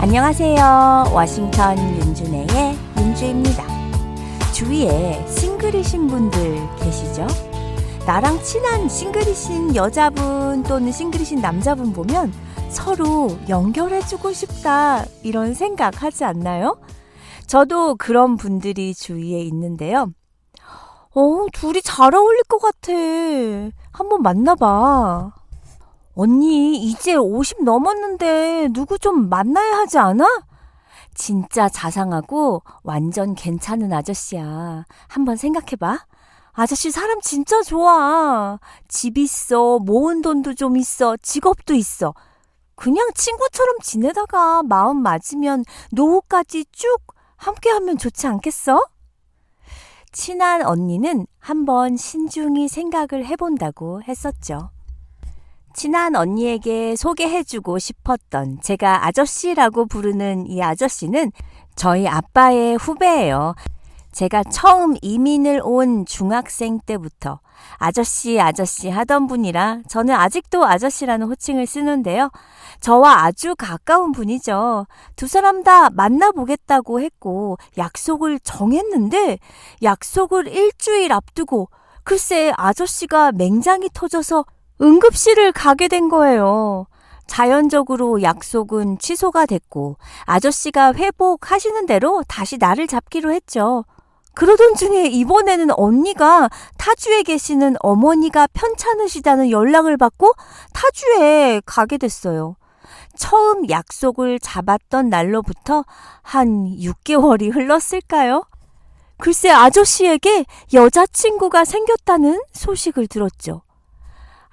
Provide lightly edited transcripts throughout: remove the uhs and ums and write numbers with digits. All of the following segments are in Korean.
안녕하세요. 워싱턴 윤준혜의 윤주입니다. 주위에 싱글이신 분들 계시죠? 나랑 친한 싱글이신 여자분 또는 싱글이신 남자분 보면 서로 연결해주고 싶다 이런 생각 하지 않나요? 저도 그런 분들이 주위에 있는데요. 둘이 잘 어울릴 것 같아. 한번 만나봐. 언니 이제 50 넘었는데 누구 좀 만나야 하지 않아? 진짜 자상하고 완전 괜찮은 아저씨야. 한번 생각해봐. 아저씨 사람 진짜 좋아. 집 있어, 모은 돈도 좀 있어, 직업도 있어. 그냥 친구처럼 지내다가 마음 맞으면 노후까지 쭉 함께하면 좋지 않겠어? 친한 언니는 한번 신중히 생각을 해본다고 했었죠. 친한 언니에게 소개해주고 싶었던 제가 아저씨라고 부르는 이 아저씨는 저희 아빠의 후배예요. 제가 처음 이민을 온 중학생 때부터 아저씨 하던 분이라 저는 아직도 아저씨라는 호칭을 쓰는데요. 저와 아주 가까운 분이죠. 두 사람 다 만나보겠다고 했고 약속을 정했는데 약속을 일주일 앞두고 글쎄 아저씨가 맹장이 터져서 응급실을 가게 된 거예요. 자연적으로 약속은 취소가 됐고 아저씨가 회복하시는 대로 다시 날을 잡기로 했죠. 그러던 중에 이번에는 언니가 타주에 계시는 어머니가 편찮으시다는 연락을 받고 타주에 가게 됐어요. 처음 약속을 잡았던 날로부터 한 6개월이 흘렀을까요? 글쎄 아저씨에게 여자친구가 생겼다는 소식을 들었죠.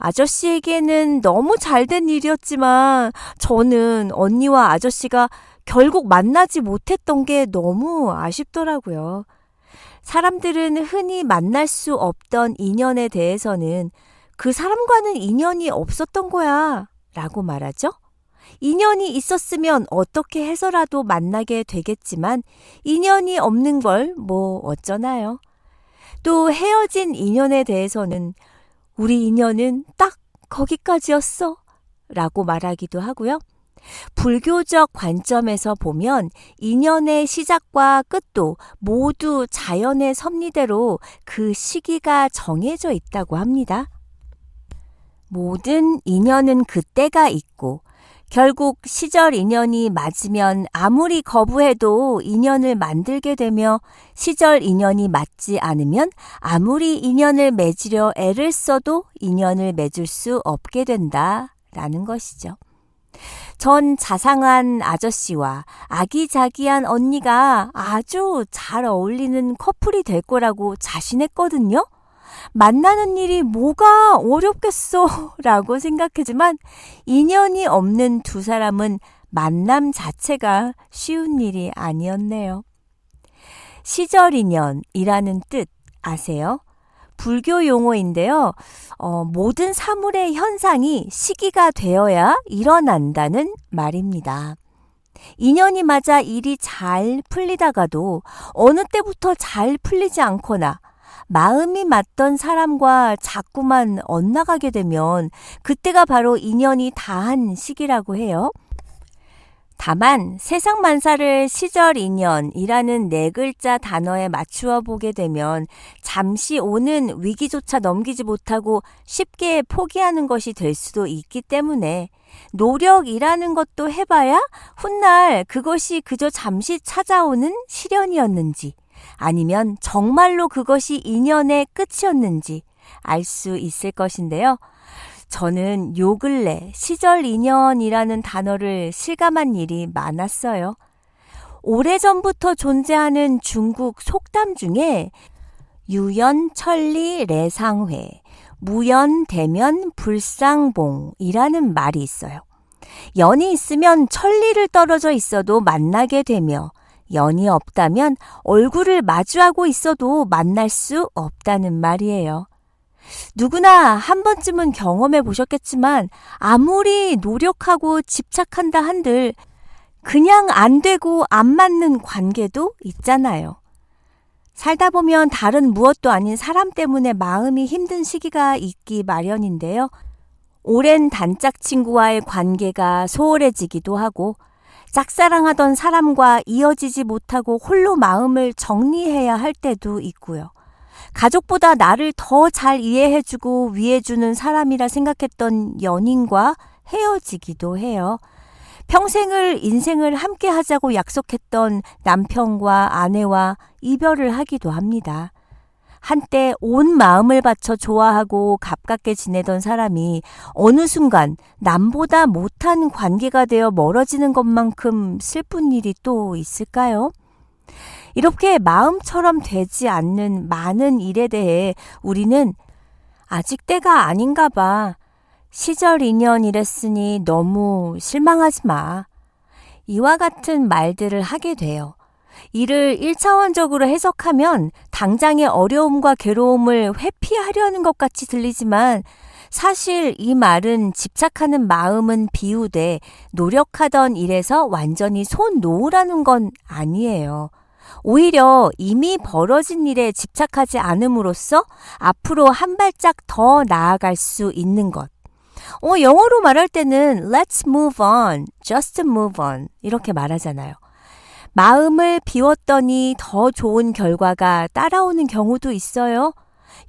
아저씨에게는 너무 잘된 일이었지만 저는 언니와 아저씨가 결국 만나지 못했던 게 너무 아쉽더라고요. 사람들은 흔히 만날 수 없던 인연에 대해서는 그 사람과는 인연이 없었던 거야 라고 말하죠. 인연이 있었으면 어떻게 해서라도 만나게 되겠지만 인연이 없는 걸 뭐 어쩌나요. 또 헤어진 인연에 대해서는 우리 인연은 딱 거기까지였어 라고 말하기도 하고요. 불교적 관점에서 보면 인연의 시작과 끝도 모두 자연의 섭리대로 그 시기가 정해져 있다고 합니다. 모든 인연은 그때가 있고 결국 시절 인연이 맞으면 아무리 거부해도 인연을 만들게 되며 시절 인연이 맞지 않으면 아무리 인연을 맺으려 애를 써도 인연을 맺을 수 없게 된다라는 것이죠. 전 자상한 아저씨와 아기자기한 언니가 아주 잘 어울리는 커플이 될 거라고 자신했거든요. 만나는 일이 뭐가 어렵겠어 라고 생각하지만 인연이 없는 두 사람은 만남 자체가 쉬운 일이 아니었네요. 시절 인연이라는 뜻 아세요? 불교 용어인데요. 모든 사물의 현상이 시기가 되어야 일어난다는 말입니다. 인연이 맞아 일이 잘 풀리다가도 어느 때부터 잘 풀리지 않거나 마음이 맞던 사람과 자꾸만 엇나가게 되면 그때가 바로 인연이 다한 시기라고 해요. 다만 세상 만사를 시절 인연이라는 4글자 단어에 맞추어 보게 되면 잠시 오는 위기조차 넘기지 못하고 쉽게 포기하는 것이 될 수도 있기 때문에 노력이라는 것도 해봐야 훗날 그것이 그저 잠시 찾아오는 시련이었는지 아니면 정말로 그것이 인연의 끝이었는지 알 수 있을 것인데요. 저는 요 근래 시절 인연이라는 단어를 실감한 일이 많았어요. 오래전부터 존재하는 중국 속담 중에 유연, 천리, 레상회, 무연, 대면, 불상봉이라는 말이 있어요. 연이 있으면 천리를 떨어져 있어도 만나게 되며 연이 없다면 얼굴을 마주하고 있어도 만날 수 없다는 말이에요. 누구나 한 번쯤은 경험해 보셨겠지만 아무리 노력하고 집착한다 한들 그냥 안 되고 안 맞는 관계도 있잖아요. 살다 보면 다른 무엇도 아닌 사람 때문에 마음이 힘든 시기가 있기 마련인데요. 오랜 단짝 친구와의 관계가 소홀해지기도 하고 짝사랑하던 사람과 이어지지 못하고 홀로 마음을 정리해야 할 때도 있고요. 가족보다 나를 더 잘 이해해주고 위해주는 사람이라 생각했던 연인과 헤어지기도 해요. 평생을 인생을 함께 하자고 약속했던 남편과 아내와 이별을 하기도 합니다. 한때 온 마음을 바쳐 좋아하고 가깝게 지내던 사람이 어느 순간 남보다 못한 관계가 되어 멀어지는 것만큼 슬픈 일이 또 있을까요? 이렇게 마음처럼 되지 않는 많은 일에 대해 우리는 아직 때가 아닌가 봐. 시절 인연이랬으니 너무 실망하지 마. 이와 같은 말들을 하게 돼요. 이를 1차원적으로 해석하면 당장의 어려움과 괴로움을 회피하려는 것 같이 들리지만 사실 이 말은 집착하는 마음은 비우되 노력하던 일에서 완전히 손 놓으라는 건 아니에요. 오히려 이미 벌어진 일에 집착하지 않음으로써 앞으로 한 발짝 더 나아갈 수 있는 것. 영어로 말할 때는 let's move on, just move on 이렇게 말하잖아요. 마음을 비웠더니 더 좋은 결과가 따라오는 경우도 있어요.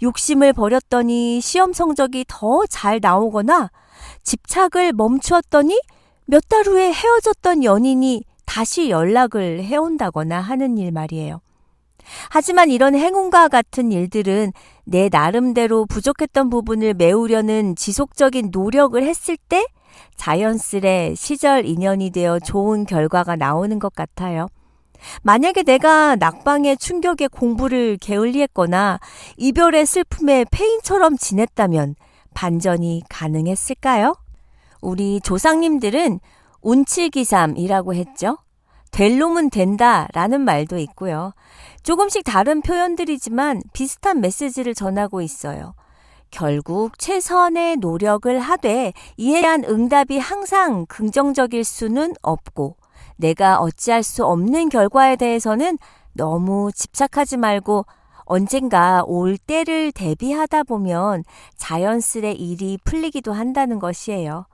욕심을 버렸더니 시험 성적이 더 잘 나오거나 집착을 멈추었더니 몇 달 후에 헤어졌던 연인이 다시 연락을 해온다거나 하는 일 말이에요. 하지만 이런 행운과 같은 일들은 내 나름대로 부족했던 부분을 메우려는 지속적인 노력을 했을 때 자연스레 시절 인연이 되어 좋은 결과가 나오는 것 같아요. 만약에 내가 낙방의 충격에 공부를 게을리했거나 이별의 슬픔에 페인처럼 지냈다면 반전이 가능했을까요? 우리 조상님들은 운칠기삼이라고 했죠. 될 놈은 된다라는 말도 있고요. 조금씩 다른 표현들이지만 비슷한 메시지를 전하고 있어요. 결국 최선의 노력을 하되 이에 대한 응답이 항상 긍정적일 수는 없고 내가 어찌할 수 없는 결과에 대해서는 너무 집착하지 말고 언젠가 올 때를 대비하다 보면 자연스레 일이 풀리기도 한다는 것이에요.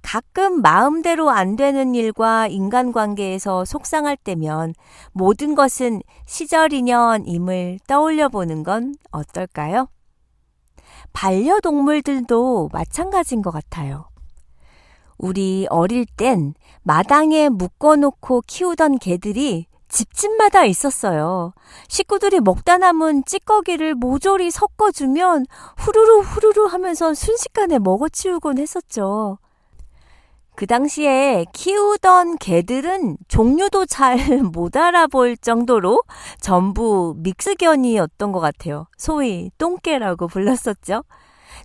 가끔 마음대로 안 되는 일과 인간관계에서 속상할 때면 모든 것은 시절 인연임을 떠올려 보는 건 어떨까요? 반려동물들도 마찬가지인 것 같아요. 우리 어릴 땐 마당에 묶어놓고 키우던 개들이 집집마다 있었어요. 식구들이 먹다 남은 찌꺼기를 모조리 섞어주면 후루루 후루루 하면서 순식간에 먹어치우곤 했었죠. 그 당시에 키우던 개들은 종류도 잘 못 알아볼 정도로 전부 믹스견이었던 것 같아요. 소위 똥개라고 불렀었죠.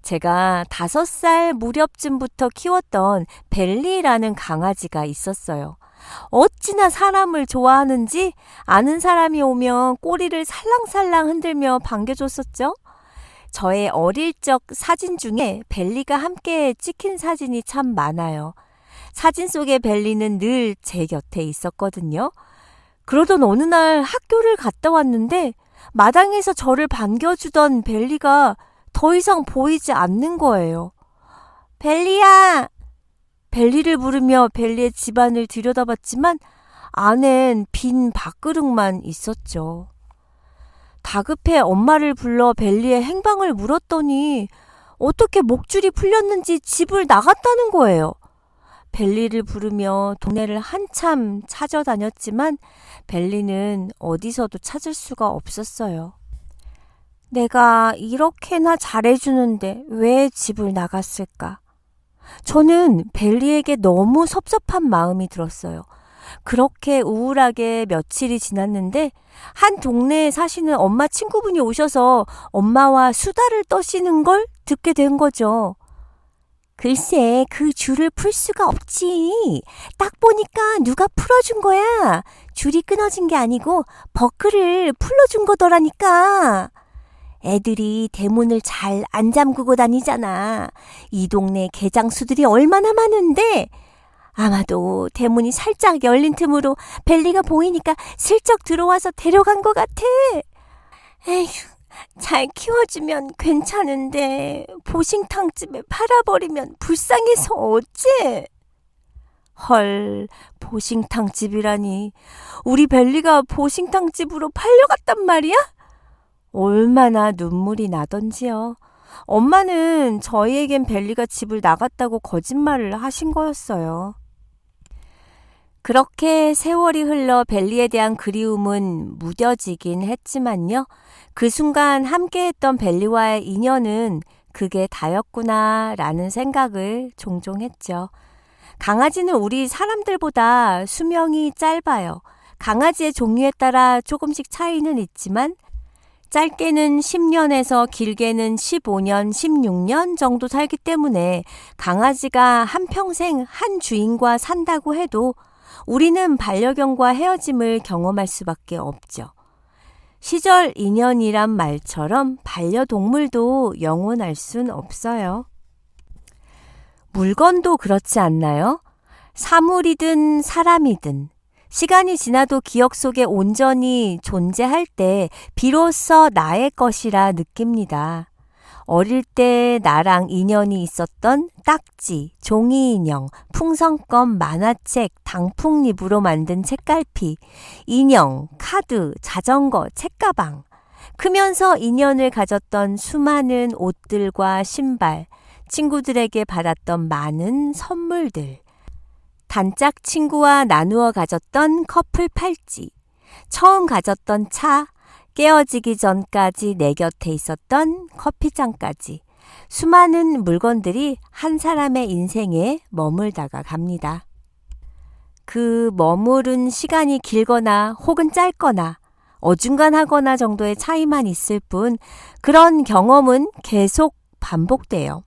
제가 5살 무렵쯤부터 키웠던 벨리라는 강아지가 있었어요. 어찌나 사람을 좋아하는지 아는 사람이 오면 꼬리를 살랑살랑 흔들며 반겨줬었죠. 저의 어릴 적 사진 중에 벨리가 함께 찍힌 사진이 참 많아요. 사진 속의 벨리는 늘 제 곁에 있었거든요. 그러던 어느 날 학교를 갔다 왔는데 마당에서 저를 반겨주던 벨리가 더 이상 보이지 않는 거예요. 벨리야! 벨리를 부르며 벨리의 집안을 들여다봤지만 안엔 빈 밥그릇만 있었죠. 다급해 엄마를 불러 벨리의 행방을 물었더니 어떻게 목줄이 풀렸는지 집을 나갔다는 거예요. 벨리를 부르며 동네를 한참 찾아다녔지만 벨리는 어디서도 찾을 수가 없었어요. 내가 이렇게나 잘해주는데 왜 집을 나갔을까? 저는 벨리에게 너무 섭섭한 마음이 들었어요. 그렇게 우울하게 며칠이 지났는데 한 동네에 사시는 엄마 친구분이 오셔서 엄마와 수다를 떠시는 걸 듣게 된 거죠. 글쎄, 그 줄을 풀 수가 없지. 딱 보니까 누가 풀어준 거야. 줄이 끊어진 게 아니고 버클을 풀어준 거더라니까. 애들이 대문을 잘 안 잠그고 다니잖아. 이 동네 개장수들이 얼마나 많은데 아마도 대문이 살짝 열린 틈으로 벨리가 보이니까 슬쩍 들어와서 데려간 것 같아. 에휴, 잘 키워주면 괜찮은데 보싱탕집에 팔아버리면 불쌍해서 어째? 헐, 보싱탕집이라니. 우리 벨리가 보싱탕집으로 팔려갔단 말이야? 얼마나 눈물이 나던지요. 엄마는 저희에겐 벨리가 집을 나갔다고 거짓말을 하신 거였어요. 그렇게 세월이 흘러 벨리에 대한 그리움은 무뎌지긴 했지만요. 그 순간 함께했던 벨리와의 인연은 그게 다였구나 라는 생각을 종종 했죠. 강아지는 우리 사람들보다 수명이 짧아요. 강아지의 종류에 따라 조금씩 차이는 있지만 짧게는 10년에서 길게는 15년, 16년 정도 살기 때문에 강아지가 한평생 한 주인과 산다고 해도 우리는 반려견과 헤어짐을 경험할 수밖에 없죠. 시절 인연이란 말처럼 반려동물도 영원할 순 없어요. 물건도 그렇지 않나요? 사물이든 사람이든 시간이 지나도 기억 속에 온전히 존재할 때 비로소 나의 것이라 느낍니다. 어릴 때 나랑 인연이 있었던 딱지, 종이인형, 풍선껌, 만화책, 단풍잎으로 만든 책갈피, 인형, 카드, 자전거, 책가방. 크면서 인연을 가졌던 수많은 옷들과 신발, 친구들에게 받았던 많은 선물들. 단짝 친구와 나누어 가졌던 커플 팔찌, 처음 가졌던 차, 깨어지기 전까지 내 곁에 있었던 커피잔까지 수많은 물건들이 한 사람의 인생에 머물다가 갑니다. 그 머무른 시간이 길거나 혹은 짧거나 어중간하거나 정도의 차이만 있을 뿐 그런 경험은 계속 반복돼요.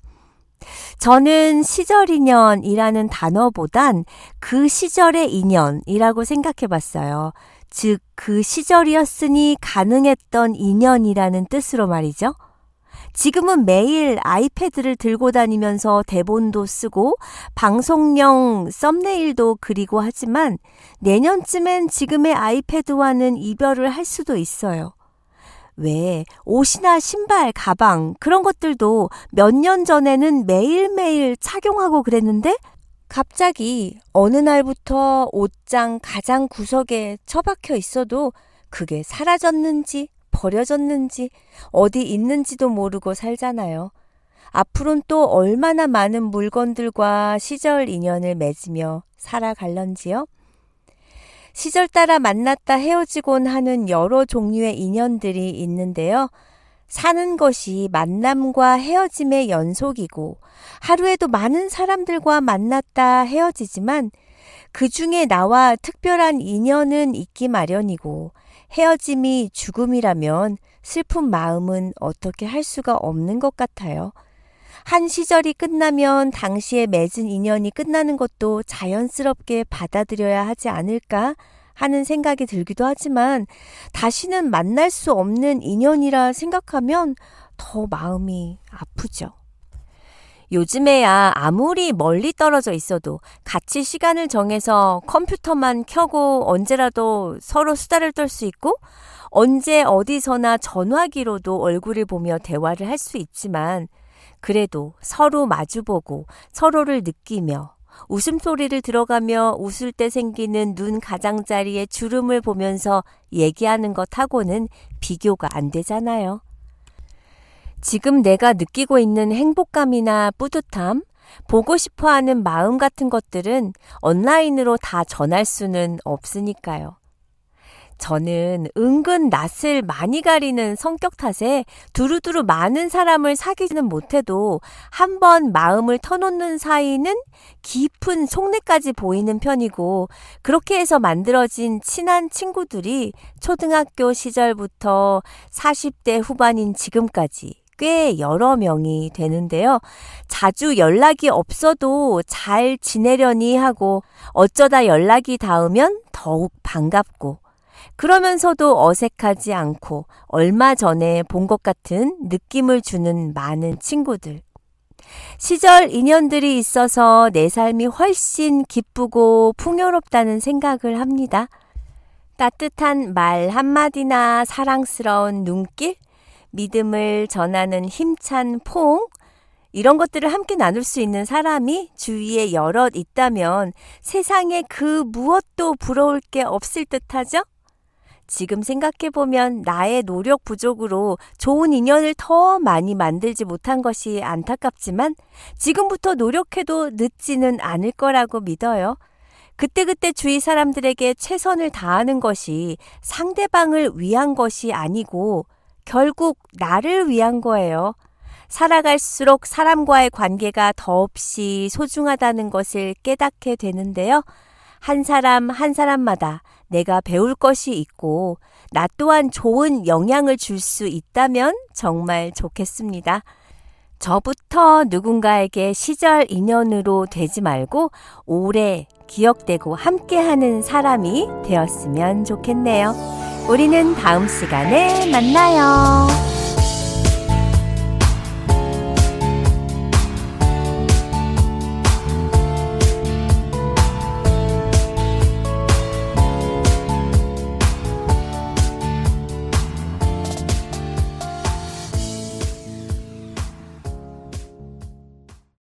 저는 시절 인연이라는 단어보단 그 시절의 인연이라고 생각해 봤어요. 즉, 그 시절이었으니 가능했던 인연이라는 뜻으로 말이죠. 지금은 매일 아이패드를 들고 다니면서 대본도 쓰고 방송용 썸네일도 그리고 하지만 내년쯤엔 지금의 아이패드와는 이별을 할 수도 있어요. 왜 옷이나 신발, 가방 그런 것들도 몇 년 전에는 매일매일 착용하고 그랬는데 갑자기 어느 날부터 옷장 가장 구석에 처박혀 있어도 그게 사라졌는지 버려졌는지 어디 있는지도 모르고 살잖아요. 앞으로는 또 얼마나 많은 물건들과 시절 인연을 맺으며 살아갈런지요? 시절 따라 만났다 헤어지곤 하는 여러 종류의 인연들이 있는데요. 사는 것이 만남과 헤어짐의 연속이고 하루에도 많은 사람들과 만났다 헤어지지만 그 중에 나와 특별한 인연은 있기 마련이고 헤어짐이 죽음이라면 슬픈 마음은 어떻게 할 수가 없는 것 같아요. 한 시절이 끝나면 당시에 맺은 인연이 끝나는 것도 자연스럽게 받아들여야 하지 않을까 하는 생각이 들기도 하지만 다시는 만날 수 없는 인연이라 생각하면 더 마음이 아프죠. 요즘에야 아무리 멀리 떨어져 있어도 같이 시간을 정해서 컴퓨터만 켜고 언제라도 서로 수다를 떨 수 있고 언제 어디서나 전화기로도 얼굴을 보며 대화를 할 수 있지만 그래도 서로 마주보고 서로를 느끼며 웃음소리를 들어가며 웃을 때 생기는 눈 가장자리의 주름을 보면서 얘기하는 것하고는 비교가 안 되잖아요. 지금 내가 느끼고 있는 행복감이나 뿌듯함, 보고 싶어하는 마음 같은 것들은 온라인으로 다 전할 수는 없으니까요. 저는 은근 낯을 많이 가리는 성격 탓에 두루두루 많은 사람을 사귀지는 못해도 한번 마음을 터놓는 사이는 깊은 속내까지 보이는 편이고 그렇게 해서 만들어진 친한 친구들이 초등학교 시절부터 40대 후반인 지금까지 꽤 여러 명이 되는데요. 자주 연락이 없어도 잘 지내려니 하고 어쩌다 연락이 닿으면 더욱 반갑고 그러면서도 어색하지 않고 얼마 전에 본 것 같은 느낌을 주는 많은 친구들. 시절 인연들이 있어서 내 삶이 훨씬 기쁘고 풍요롭다는 생각을 합니다. 따뜻한 말 한마디나 사랑스러운 눈길, 믿음을 전하는 힘찬 포옹, 이런 것들을 함께 나눌 수 있는 사람이 주위에 여럿 있다면 세상에 그 무엇도 부러울 게 없을 듯하죠? 지금 생각해보면 나의 노력 부족으로 좋은 인연을 더 많이 만들지 못한 것이 안타깝지만 지금부터 노력해도 늦지는 않을 거라고 믿어요. 그때그때 주위 사람들에게 최선을 다하는 것이 상대방을 위한 것이 아니고 결국 나를 위한 거예요. 살아갈수록 사람과의 관계가 더없이 소중하다는 것을 깨닫게 되는데요. 한 사람 한 사람마다 내가 배울 것이 있고 나 또한 좋은 영향을 줄 수 있다면 정말 좋겠습니다. 저부터 누군가에게 시절 인연으로 되지 말고 오래 기억되고 함께하는 사람이 되었으면 좋겠네요. 우리는 다음 시간에 만나요.